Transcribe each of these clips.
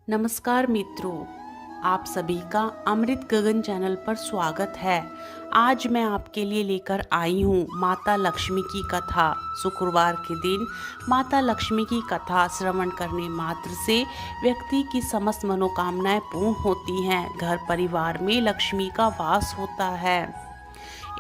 नमस्कार मित्रों, आप सभी का अमृत गगन चैनल पर स्वागत है। आज मैं आपके लिए लेकर आई हूँ माता लक्ष्मी की कथा। शुक्रवार के दिन माता लक्ष्मी की कथा श्रवण करने मात्र से व्यक्ति की समस्त मनोकामनाएं पूर्ण होती हैं। घर परिवार में लक्ष्मी का वास होता है।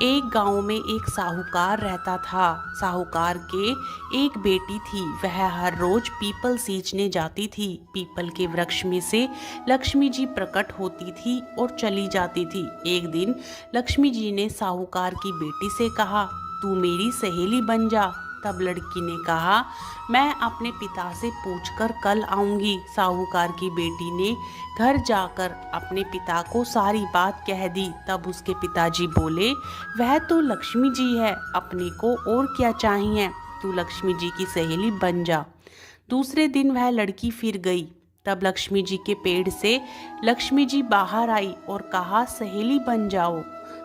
एक गांव में एक साहूकार रहता था। साहूकार के एक बेटी थी। वह हर रोज पीपल सींचने जाती थी। पीपल के वृक्ष में से लक्ष्मी जी प्रकट होती थी और चली जाती थी। एक दिन लक्ष्मी जी ने साहूकार की बेटी से कहा, तू मेरी सहेली बन जा। तब लड़की ने कहा, मैं अपने पिता से पूछकर कल आऊंगी। साहूकार की बेटी ने घर जाकर अपने पिता को सारी बात कह दी। तब उसके पिताजी बोले, वह तो लक्ष्मी जी है, अपने को और क्या चाहिए, तू लक्ष्मी जी की सहेली बन जा। दूसरे दिन वह लड़की फिर गई। तब लक्ष्मी जी के पेड़ से लक्ष्मी जी बाहर आई और कहा, सहेली बन जाओ।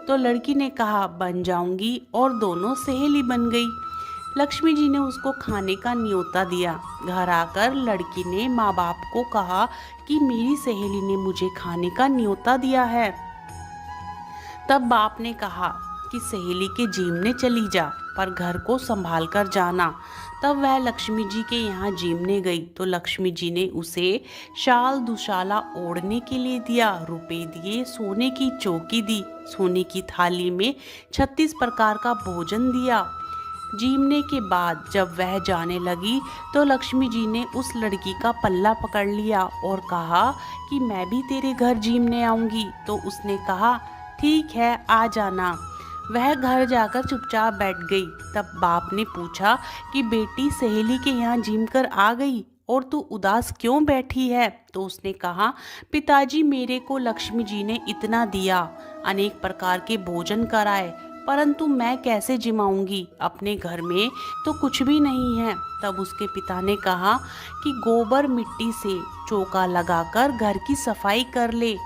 तो लड़की ने कहा, बन जाऊंगी, और दोनों सहेली बन गई। लक्ष्मी जी ने उसको खाने का न्योता दिया। घर आकर लड़की ने माँ बाप को कहा कि मेरी सहेली ने मुझे खाने का न्योता दिया है। तब बाप ने कहा कि सहेली के जीमने चली जा, पर घर को संभाल कर जाना। तब वह लक्ष्मी जी के यहाँ जीमने गई तो लक्ष्मी जी ने उसे शाल दुशाला ओढ़ने के लिए दिया, रुपए दिए, सोने की चौकी दी, सोने की थाली में 36 प्रकार का भोजन दिया। जीमने के बाद जब वह जाने लगी तो लक्ष्मी जी ने उस लड़की का पल्ला पकड़ लिया और कहा कि मैं भी तेरे घर जीमने आऊंगी। तो उसने कहा, ठीक है, आ जाना। वह घर जाकर चुपचाप बैठ गई। तब बाप ने पूछा कि बेटी, सहेली के यहाँ जीम कर आ गई और तू उदास क्यों बैठी है? तो उसने कहा, पिताजी, मेरे को लक्ष्मी जी ने इतना दिया, अनेक प्रकार के भोजन कराए, परंतु मैं कैसे जिमाऊंगी? अपने घर में तो कुछ भी नहीं है। तब उसके पिता ने कहा कि गोबर मिट्टी से चौका लगाकर घर की सफाई कर ले,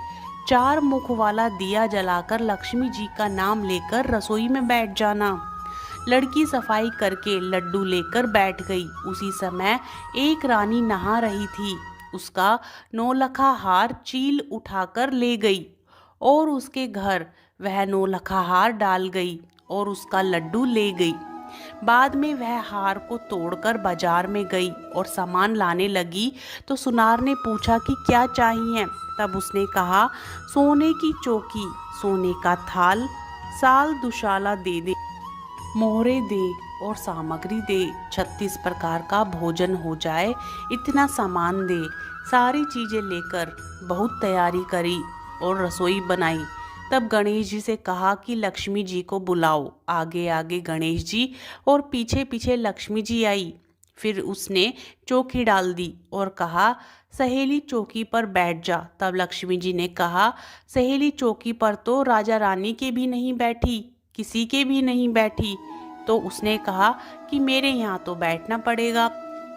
4 मुख वाला दिया जलाकर लक्ष्मी जी का नाम लेकर रसोई में बैठ जाना। लड़की सफाई करके लड्डू लेकर बैठ गई। उसी समय एक रानी नहा रही थी। उसका 9 लखा हार चील उठाकर ले गई और उसके घर वह 9 लखा हार डाल गई और उसका लड्डू ले गई। बाद में वह हार को तोड़कर बाजार में गई और सामान लाने लगी तो सुनार ने पूछा कि क्या चाहिए? तब उसने कहा, सोने की चौकी, सोने का थाल, साल दुशाला दे दे, मोहरे दे और सामग्री दे, 36 प्रकार का भोजन हो जाए, इतना सामान दे। सारी चीजें लेकर बहुत तैयारी करी और रसोई बनाई। तब गणेश जी से कहा कि लक्ष्मी जी को बुलाओ। आगे आगे गणेश जी और पीछे पीछे लक्ष्मी जी आई। फिर उसने चौकी डाल दी और कहा, सहेली चौकी पर बैठ जा। तब लक्ष्मी जी ने कहा, सहेली चौकी पर तो राजा रानी के भी नहीं बैठी, किसी के भी नहीं बैठी। तो उसने कहा कि मेरे यहाँ तो बैठना पड़ेगा।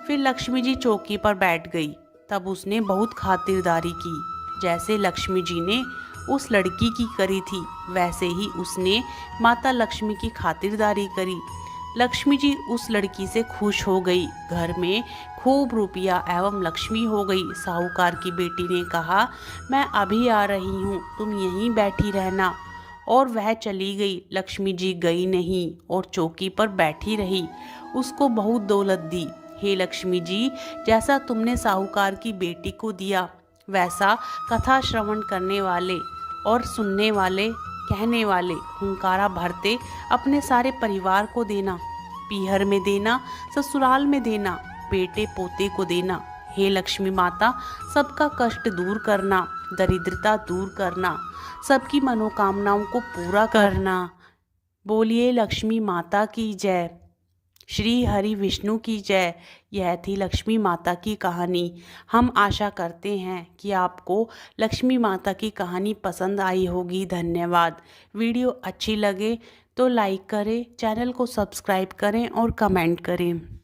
फिर लक्ष्मी जी चौकी पर बैठ गई। तब उसने बहुत खातिरदारी की। जैसे लक्ष्मी जी ने उस लड़की की करी थी, वैसे ही उसने माता लक्ष्मी की खातिरदारी करी। लक्ष्मी जी उस लड़की से खुश हो गई। घर में खूब रुपया एवं लक्ष्मी हो गई। साहूकार की बेटी ने कहा, मैं अभी आ रही हूँ, तुम यहीं बैठी रहना। और वह चली गई। लक्ष्मी जी गई नहीं और चौकी पर बैठी रही। उसको बहुत दौलत दी। हे लक्ष्मी जी, जैसा तुमने साहूकार की बेटी को दिया, वैसा कथा श्रवण करने वाले और सुनने वाले, कहने वाले, हुंकारा भरते अपने सारे परिवार को देना। पीहर में देना, ससुराल में देना, बेटे पोते को देना। हे लक्ष्मी माता, सबका कष्ट दूर करना, दरिद्रता दूर करना, सबकी मनोकामनाओं को पूरा करना। बोलिए लक्ष्मी माता की जय। श्री हरि विष्णु की जय। यह थी लक्ष्मी माता की कहानी। हम आशा करते हैं कि आपको लक्ष्मी माता की कहानी पसंद आई होगी। धन्यवाद। वीडियो अच्छी लगे तो लाइक करें, चैनल को सब्सक्राइब करें और कमेंट करें।